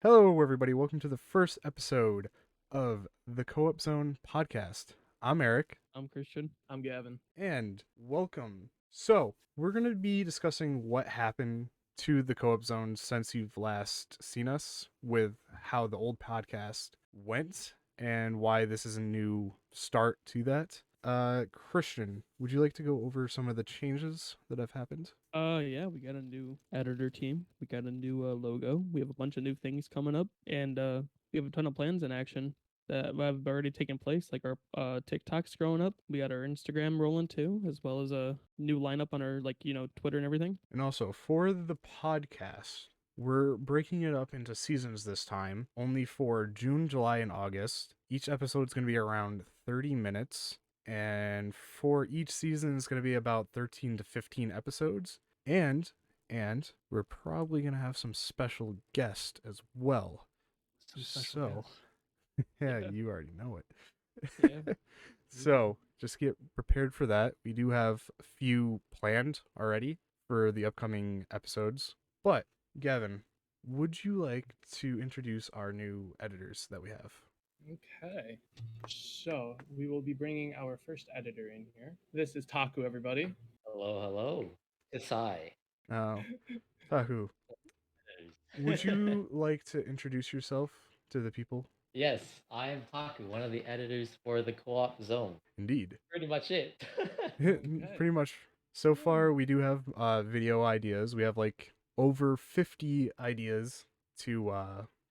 Hello, everybody. Welcome to the first episode of the Co-op Zone podcast. I'm Eric, I'm Christian. I'm Gavin. and welcome. So, we're going to be discussing what happened to the Co-op Zone since you've last seen us, with how the old podcast went, and why this is a new start to that. Christian, would you like to go over some of the changes that have happened? Yeah, we got a new editor team. We got a new logo. We have a bunch of new things coming up, and we have a ton of plans in action that have already taken place. Like our TikTok's growing up. We got our Instagram rolling too, as well as a new lineup on our Twitter and everything. And also, for the podcast, we're breaking it up into seasons this time, only for June, July, and August. Each episode's going to be around 30 minutes, and for each season, it's going to be about 13 to 15 episodes. And we're probably going to have some special guests as well. Some special So, yeah, you already know guests. Yeah. it. So, just get prepared for that. We do have a few planned already for the upcoming episodes. But, Gavin, would you like to introduce our new editors that we have? Okay, so we will be bringing our first editor in here. This is Taku, everybody. Hello, hello. It's I. Now, Tahu, would you like to introduce yourself to the people? Yes, I am Taku, one of the editors for the Co-op Zone. Indeed. Pretty much it. Pretty much. So far, we do have video ideas. We have like over 50 ideas to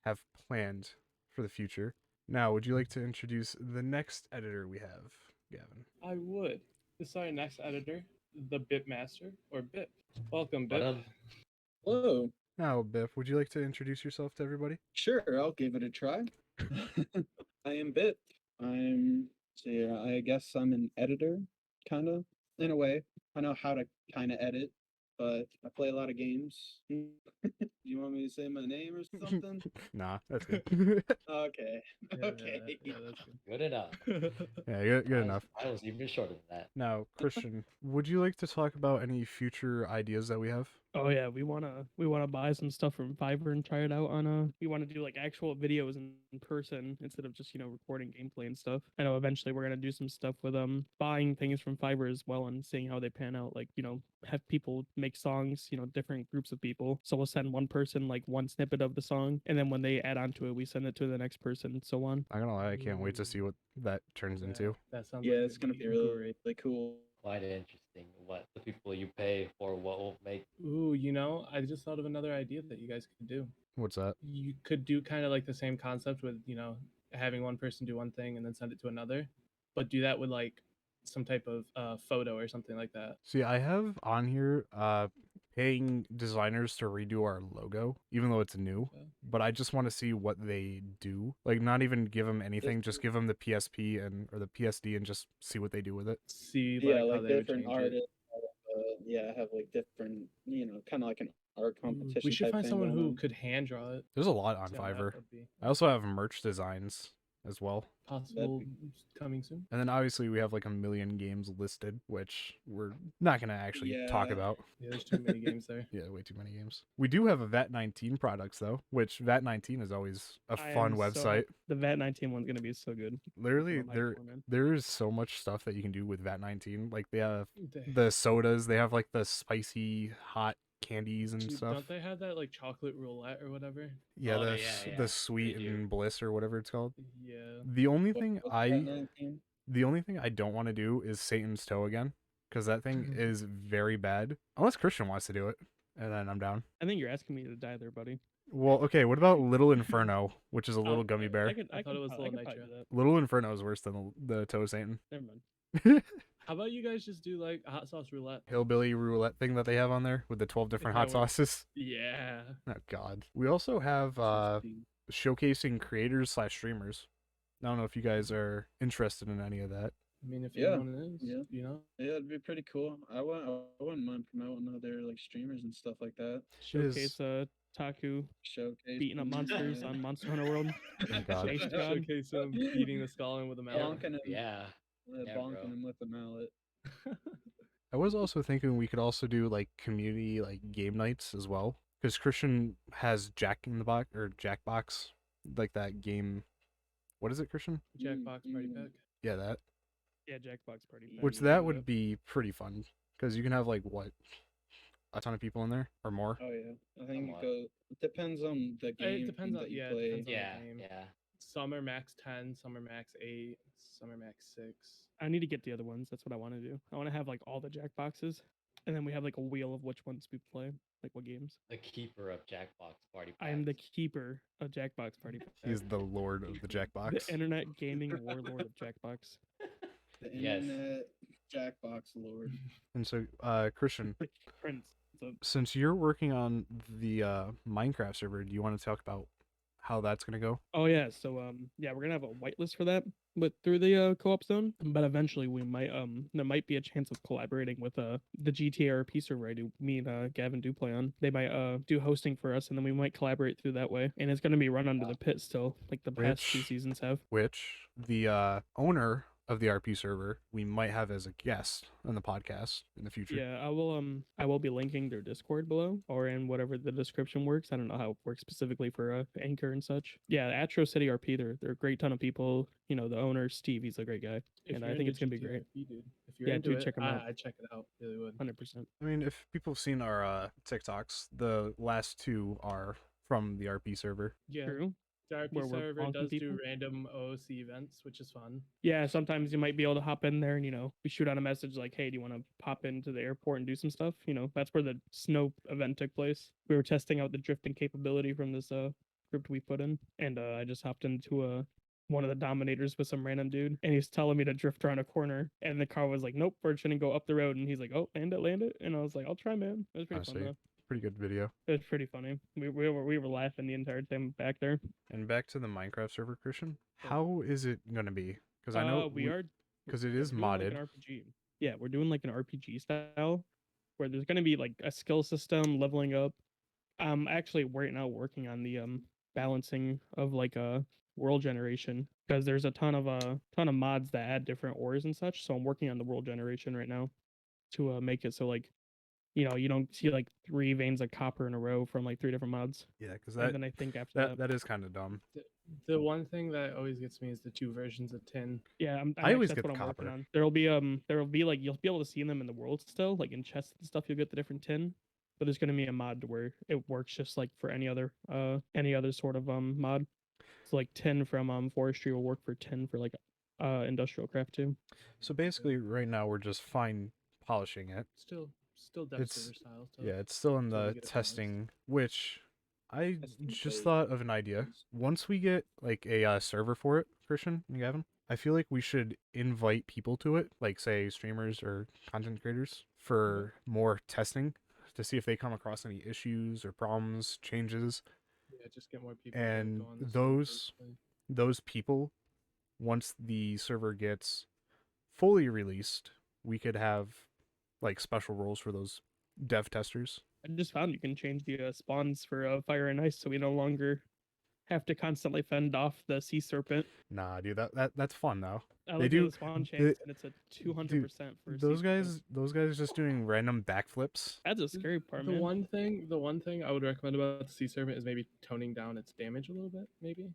have planned for the future. Now, would you like to introduce the next editor we have, Gavin? I would. This is our next editor, the Bip Master, or Bip. Welcome, What Bip. up? Hello. Now, Biff, would you like to introduce yourself to everybody? Sure, I'll give it a try. I am Bit. I guess I'm an editor, kind of, in a way. I know how to kind of edit, but I play a lot of games. You want me to say my name or something? Nah, that's good. Okay. Okay. That's Good enough. good. Yeah, good enough. I was even shorter than that. Now, Christian, would you like to talk about any future ideas that we have? Oh yeah, we wanna buy some stuff from Fiverr and try it out on we want to do like actual videos in person instead of just recording gameplay and stuff. I know eventually we're gonna do some stuff with buying things from Fiverr as well and seeing how they pan out. Like have people make songs, different groups of people. So we'll send one person like one snippet of the song, and then when they add on to it, we send it to the next person and so on. I'm gonna lie, I can't wait to see what that turns into. That sounds Yeah, like it's gonna be really, really cool. Quite interesting. What the people you pay for what will make. Ooh, I just thought of another idea that you guys could do. What's that? You could do kind of like the same concept with, having one person do one thing and then send it to another, but do that with like some type of photo or something like that. See, I have on here paying designers to redo our logo, even though it's new. Okay. But I just want to see what they do. Like, not even give them anything, just give them the PSP or the PSD and just see what they do with it. See, Yeah, how like they would different change it. artists. Have like different, kind of like an art competition. We should type find thing someone going who on. could hand draw it. There's a lot on See how that Fiverr. would be. I also have merch designs as well. Possible coming soon. And then obviously we have like a million games listed, which we're not going to actually talk Yeah. about. Yeah, there's too many games there. Yeah, way too many games. We do have a VAT19 products though, which VAT19 is always a I fun am so website. The VAT19 one's gonna be so good. Literally, I'm hyped there for it, man. there is so much stuff that you can do with VAT19. Like they have They- the sodas, they have like the spicy hot candies and stuff. Don't they have that like chocolate roulette or whatever? Yeah, Oh, the yeah, yeah, the sweet they do. and bliss or whatever it's called. Yeah. The only What- thing what's I that 19? the only thing I don't want to do is Satan's Toe again, because that thing Mhm. is very bad. Unless Christian wants to do it, and then I'm down. I think you're asking me to die there, buddy. Well, okay. What about Little Inferno, which is a little gummy bear? I thought I thought it was probably- Little I could probably Nitro. do that. Little Inferno is worse than the Toe Satan. Never mind. How about you guys just do like a hot sauce roulette? Hillbilly roulette thing that they have on there with the 12 different that hot works. sauces. Yeah. Oh God. We also have showcasing creators / streamers. I don't know if you guys are interested in any of that. I mean, if Yeah, anyone is, yeah. Yeah, it'd be pretty cool. I wouldn't mind promoting other like streamers and stuff like that. Showcase Taku Showcase beating up monsters on Monster Hunter World. Oh, God. Space God. Showcase him beating the skull in with a mallet. bonking him, Yeah. Yeah, bonking bro. him with the mallet. I was also thinking we could also do like community like game nights as well. because Christian has Jack in the Box or Jackbox, like that game. What is it, Christian? Jackbox Party Pack. Yeah, that. Yeah, Jackbox Party Pack. Which Yeah, that yeah. would be pretty fun because you can have like what, a ton of people in there or more. Oh yeah, I think Somewhat. it depends on the game It depends on that you it play. depends on Yeah, the game. yeah. Some are max 10, some are max 8, some are max 6. I need to get the other ones. That's what I want to do. I want to have like all the Jackboxes, and then we have like a wheel of which ones we play, like what games. The keeper of Jackbox Party I am the Packs. keeper of Jackbox Party Pack. He's the lord of the the Jackbox. internet gaming warlord of Jackbox. The Yes. internet Jackbox Lord. And so, Christian, The prince. of- since you're working on the Minecraft server, do you want to talk about how that's gonna go? Oh yeah, so yeah, we're gonna have a whitelist for that, but through the co-op zone. But eventually we might there might be a chance of collaborating with the GTA RP server I do me and Gavin do play on. They might do hosting for us, and then we might collaborate through that way. And it's gonna be run under the pit still, like the past two Which- seasons have. Which the owner of the RP server we might have as a guest on the podcast in the future. Yeah, I will be linking their Discord below or in whatever the description works. I don't know how it works specifically for Anchor and such. Yeah, Atro City RP, they're a great ton of people. You know, the owner Steve, he's a great guy. If And you're I think into it's gonna be great. GTRP, dude. If you're Yeah, into dude, it, check 'em out. I'd check it out. Really would. 100%. I mean, if people have seen our TikToks, the last two are from the RP server. Yeah. True. The RP Where we're server bonking does people? do random OOC events, which is fun. Yeah, sometimes you might be able to hop in there and, you know, we shoot out a message like, hey, do you want to pop into the airport and do some stuff? You know, that's where the snow event took place. We were testing out the drifting capability from this script we put in. And I just hopped into one of the dominators with some random dude, and he's telling me to drift around a corner, and the car was like, nope, we're gonna go up the road, and he's like, oh, land it, and I was like, I'll try, man. It was pretty fun Honestly, though. pretty good video. It was pretty funny. We were laughing the entire time back there. And back to the Minecraft server, Christian. Yeah. How is it gonna be? Because I know we are because it we're is doing like modded. an RPG. Yeah, we're doing like an RPG style where there's gonna be like a skill system, leveling up. I'm actually right now working on the balancing of like a world generation because there's a ton of mods that add different ores and such. So I'm working on the world generation right now to make it so like, you know, you don't see like 3 veins of copper in a row from like 3 different mods. Yeah, because And then I think after that, that is kind of dumb. The one thing that always gets me is the 2 versions of tin. yeah, I always that's get what the I'm working copper. on. There will be like you'll be able to see them in the world still, like in chests and stuff. You'll get the different tin, but there's gonna be a mod where it works just like for any other sort of mod. So like tin from forestry will work for tin for like industrial craft too. So basically, right now we're just fine polishing it. Still dev It's- server style. So Yeah, it's still in until we the get it balanced. testing, which I Testing just phase. thought of an idea. Phase. Once we get like a server for it, Christian and Gavin, I feel like we should invite people to it, like say streamers or content creators, for more testing to see if they come across any issues or problems, changes. yeah, just get more people. to And go on the server, those- basically. Those people, once the server gets fully released, we could have like special roles for those dev testers. I just found you can change the spawns for fire and ice, so we no longer have to constantly fend off the sea serpent. Nah, dude, that's fun though. I They looked do- at the spawn they- chance, and it's a 200% for sea Those serpent. guys just doing random backflips. That's a scary part, The man. one thing I would recommend about the sea serpent is maybe toning down its damage a little bit, maybe,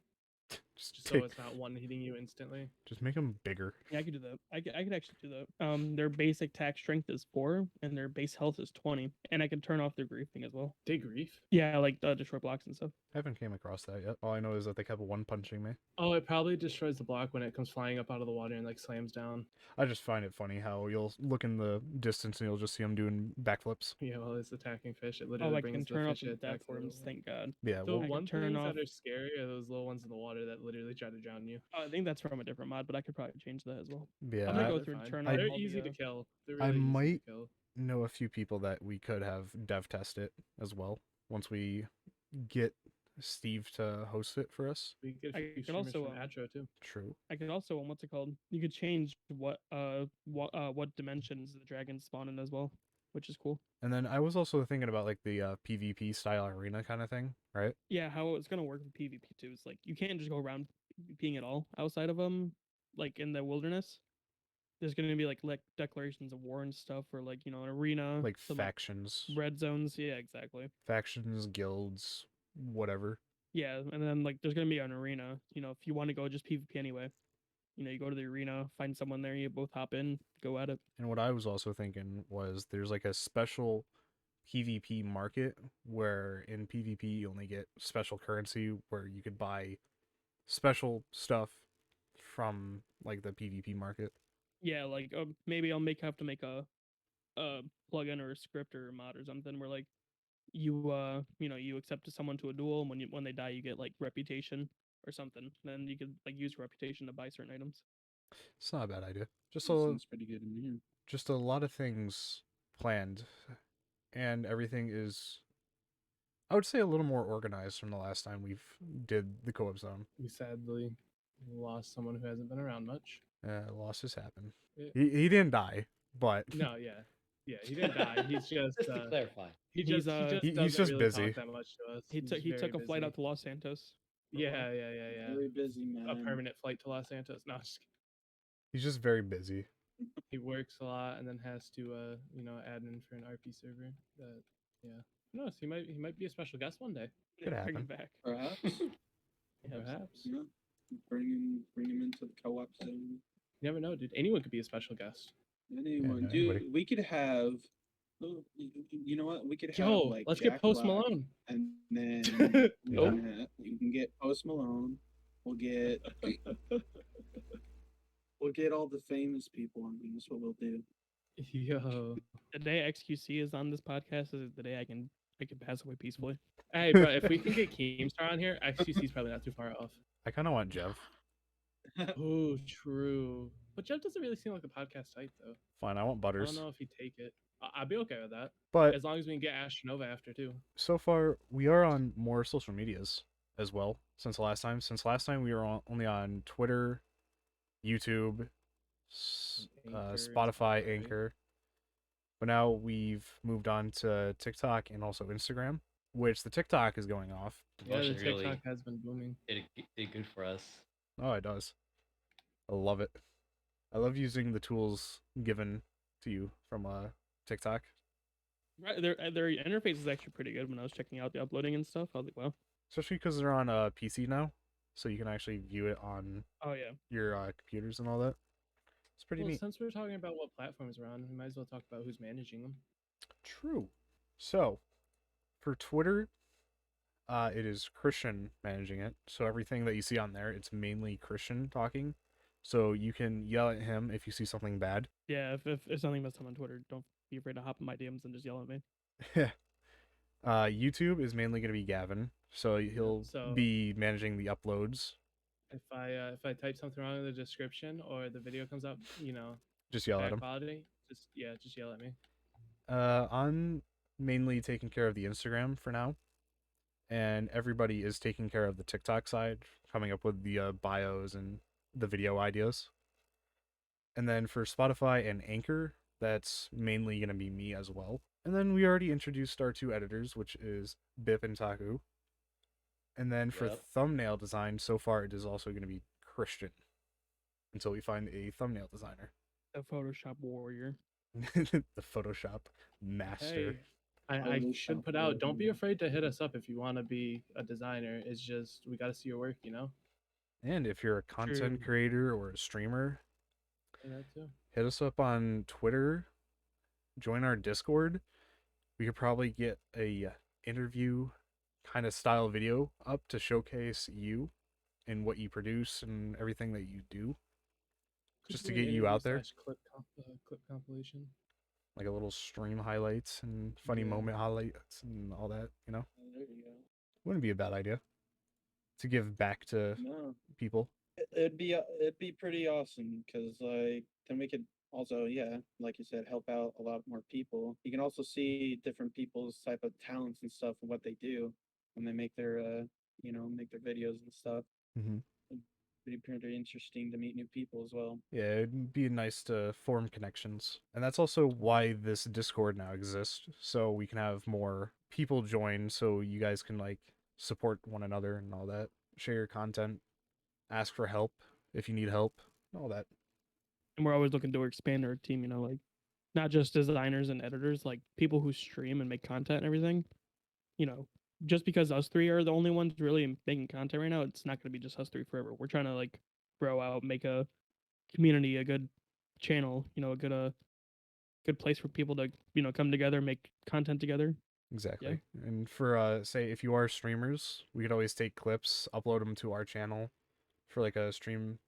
Just just so take, it's not one hitting you instantly. just make them bigger. Yeah, I could do that. I could actually do that. Their basic attack strength is 4, and their base health is 20, and I can turn off their grief thing as well. Day grief. Yeah, like destroy blocks and stuff. I haven't came across that yet. All I know is that they kept one punching me. Oh, it probably destroys the block when it comes flying up out of the water and like slams down. I just find it funny how you'll look in the distance and you'll just see them doing backflips. Yeah, well, it's attacking fish. It Oh, literally I brings can the turn off fish the it death attacks the worms. little- Thank God. Yeah, The well, can one turn things off- that are scary are those little ones in the water that literally try to drown you. I think that's from a different mod, but I could probably change that as well. yeah. I'm gonna I go They're through and fine. turn off They're all the, easy to uh, kill. They're I really easy might- to kill. know a few people that we could have dev test it as well once we get Steve to host it for us. We get I a few could streamers also, from Atro too. True. I could also what's it called? You could change what dimensions the dragons spawn in as well, which is cool. And then I was also thinking about like the PvP style arena kind of thing, right? Yeah, how it's gonna work with PvP too is like you can't just go around PvPing at all outside of like in the wilderness. there's gonna be like declarations of war and stuff, or like an arena, Like some factions, red zones. Yeah, exactly. guilds, whatever. Yeah, and then like there's gonna be an arena. If you want to go just PvP anyway, you go to the arena, find someone there, you both hop in, go at it. And what I was also thinking was there's like a special PvP market where in PvP you only get special currency where you could buy special stuff from like the PvP market. Yeah, like maybe I'll have to make a plugin or a script or a mod or something where like you accept someone to a duel, and when they die you get like reputation or something. Then you could like use reputation to buy certain items. It's not a bad idea. Just That a sounds pretty good to me. just a lot of things planned, and everything is, I would say, a little more organized from the last time we've did the co-op zone. We sadly lost someone who hasn't been around much. Losses happen. Yeah. He didn't die, but No, yeah, he didn't die. He's just Just to clarify. he He's, just he just he's doesn't just really busy. talk that much to us. He He's took he very took a flight busy. out to Los Santos. Yeah. Very busy, man. A permanent flight to Los Santos. No, just kidding. he's just very busy. He works a lot and then has to admin for an RP server. That who knows? He might be a special guest one day. Could Bring him happen. back. Perhaps. Perhaps. Yeah. Bring him into the co-op zone. You never know, dude. Anyone could be a special guest. Anyone, no, dude. anybody. We could have. You know what? We could have Yo, like let's Jack get Post Black, Malone. and then Nope. you can get Post Malone. We'll get all the famous people. I mean, that's what we'll do. Yo. The day XQC is on this podcast is the day I can pass away peacefully. Hey, bro, if we can get Keemstar on here, XQC's probably not too far off. I kind of want Jeff. Oh, true. But Jeff doesn't really seem like a podcast type, though. Fine, I want I Butters. don't know if he'd take it. I'd be okay with that. But As long as we can get Astronova after, too. so far, we are on more social medias as well since last time. Since last time, we were only on Twitter, YouTube, Anchor is Spotify, right? Anchor. But now we've moved on to TikTok and also Instagram, which the TikTok is going off. Yeah, the Promotion really TikTok has been booming. did good for us. Oh, it does. I love it. I love using the tools given to you from TikTok. Right, their interface is actually pretty good. When I was checking out the uploading and stuff, I was like, wow. Especially because they're on a PC now, so you can actually view it on Oh yeah. your computers and all that. It's pretty Well, neat. since we're talking about what platforms we're on, we might as well talk about who's managing them. True. So, for Twitter, it is Christian managing it. So everything that you see on there, it's mainly Christian talking. So you can yell at him if you see something bad. Yeah, if something messed up on Twitter, don't be afraid to hop in my DMs and just yell at me. YouTube is mainly going to be Gavin. So he'll so- be managing the uploads. If I type something wrong in the description or the video comes up, Just yell at bad him. quality, just yell at me. I'm mainly taking care of the Instagram for now. And everybody is taking care of the TikTok side, coming up with the bios and the video ideas. And then for Spotify and Anchor, that's mainly going to be me as well. And then we already introduced our two editors, which is Bip and Taku. And then for Yep. thumbnail design, so far it is also going to be Christian until we find a thumbnail designer. The Photoshop warrior. The Photoshop master. Hey, I Photoshop should put out. Don't be warrior. afraid to hit us up if you want to be a designer. It's just we got to see your work, And if you're a content True. creator or a streamer, Say that too. hit us up on Twitter, join our Discord. We could probably get a interview kind of style video up to showcase you and what you produce and everything that you do, just to Could do an get you out interview there, / clip compilation. like a little stream highlights and funny Yeah. moment highlights and all that, you know. There you go. Wouldn't be a bad idea to give back to No, people. it'd be pretty awesome because like then we could also like you said help out a lot more people. You can also see different people's type of talents and stuff and what they do when they make their make their videos and stuff. Mm-hmm. It'd be pretty interesting to meet new people as well. Yeah, it'd be nice to form connections. And that's also why this Discord now exists, so we can have more people join, so you guys can like support one another and all that. Share your content, ask for help if you need help, all that. and we're always looking to expand our team. You know, like not just designers and editors, like people who stream and make content and everything. You know, just because us three are the only ones really making content right now, it's not going to be just us three forever. We're trying to like grow out, make a community, a good channel. You know, a good place for people to come together, make content together. Exactly. And for say if you are streamers, we could always take clips, upload them to our channel for like a stream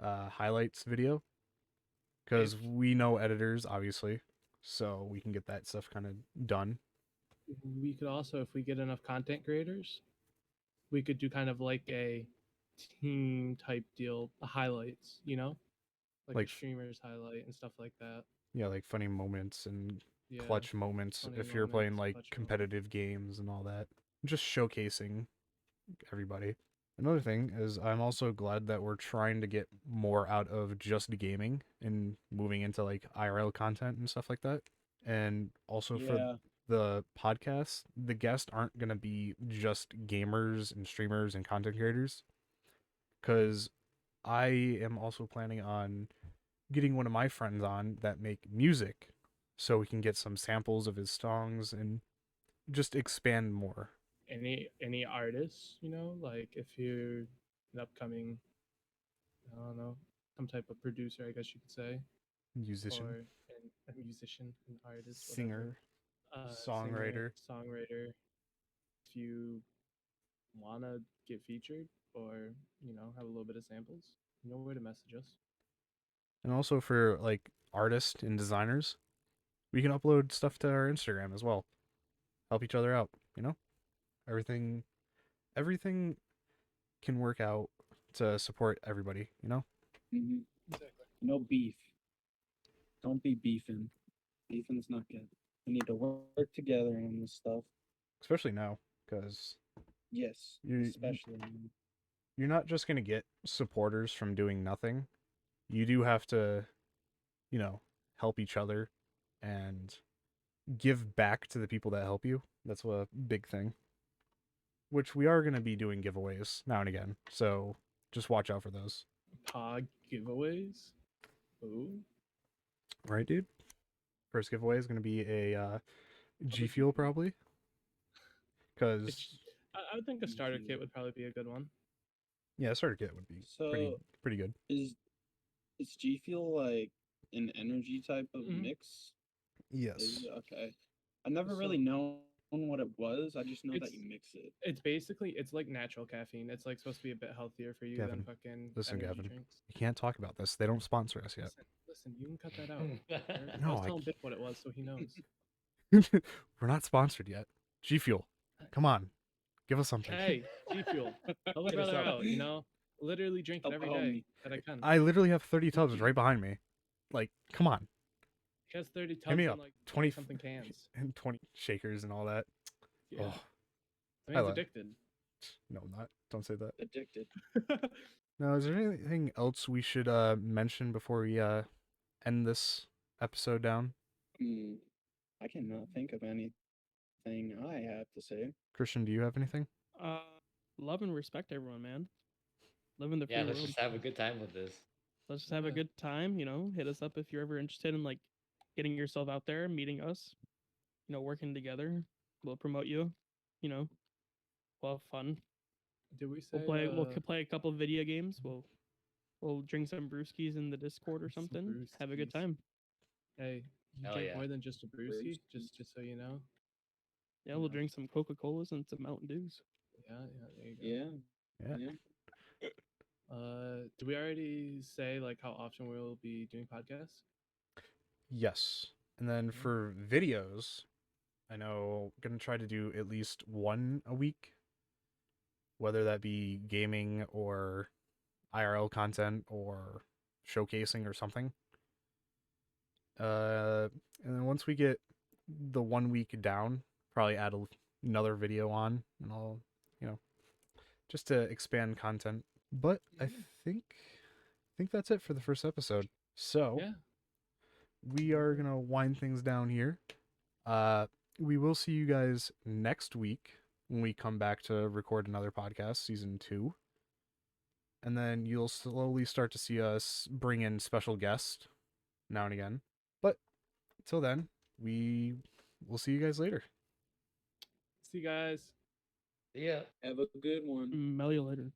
highlights video because we know editors obviously, so we can get that stuff kind of done. We could also, if we get enough content creators, we could do kind of like a team type deal, the highlights, like Like a streamer's highlight and stuff like that. yeah, like funny moments and Yeah, clutch moments funny if you're playing moments, like clutch competitive games and all that. Just showcasing everybody. Another thing is I'm also glad that we're trying to get more out of just gaming and moving into like IRL content and stuff like that. And also for Yeah. the podcast, the guests aren't going to be just gamers and streamers and content creators cuz I am also planning on getting one of my friends on that make music so we can get some samples of his songs and just expand more. Any artists, like if you're an upcoming, I don't know, some type of producer, I guess you could say, Musician, or a musician, an artist, whatever, singer, songwriter. singer, songwriter. If you want to get featured or have a little bit of samples, you know where to message us. And also for like artists and designers, we can upload stuff to our Instagram as well. Help each other out, you know? Everything can work out to support everybody, you know? hmm Exactly. No beef. Don't be beefing. Beefing's not good. We need to work together on this stuff. Especially now cuz Yes, you especially now. you're not just going to get supporters from doing nothing. You do have to, you know, help each other and give back to the people that help you. That's a big thing. Which we are going to be doing giveaways now and again. So just watch out for those. Pod giveaways. Ooh. Right, dude? First giveaway is going to be a G G Fuel Fuel. probably. Because I would think a starter G kit would probably be a good one. yeah, starter kit would be So pretty good. is G Fuel like an energy type of Mhm. mix? Yes. Is it? Okay. I never So- really known what it was. I just know that It's- you mix it. It's basically like natural caffeine. It's like supposed to be a bit healthier for you Gavin, than fucking listen, energy Gavin. drinks. You can't talk about this. They don't sponsor us yet. Listen, you can cut that out. I No, was I telling Biff what it was, so he knows. We're not sponsored yet. G Fuel. Come on. Give us something. Hey, G Fuel, help a Hit us brother up. out. Literally drink it Help every a day homie. that I can. I literally have 30 tubs right behind me. Like, come on. He has 30 Hit tubs me and up. like 20 something cans. and 20 shakers and all that. Yeah, Oh, I mean, I it's addicted. no, not. Don't say that. Addicted. Now, is there anything else we should mention before we end this episode down? I cannot think of anything I have to say. Christian, do you have anything? Love and respect everyone, man. Live in the free Yeah, let's world. just have a good time with this. Let's just have a Yeah. good time. Hit us up if you're ever interested in like getting yourself out there, meeting us. Working together. We'll promote you. We'll have fun. Did we say We'll play. We'll play a couple video games. We'll drink some brewskis in the Discord or Some something. Have a good brewskis. time. Hey, you Hell drink yeah. more than just a brewski, just so you know. Yeah, You we'll know. drink some Coca Colas and some Mountain Dews. Yeah, there you go. Yeah. Yeah. Did we already say like how often we'll be doing podcasts? Yes. And then for videos, I know I'm going to try to do at least one a week, whether that be gaming or IRL content or showcasing or something. And then once we get the 1 week down, probably add another video on and I'll, just to expand content. But I think that's it for the first episode. So Yeah. we are gonna wind things down here. We will see you guys next week when we come back to record another podcast, season 2. and then you'll slowly start to see us bring in special guests now and again. But until then, we'll see you guys later. See you guys. See ya. Have a good one. Mail you later.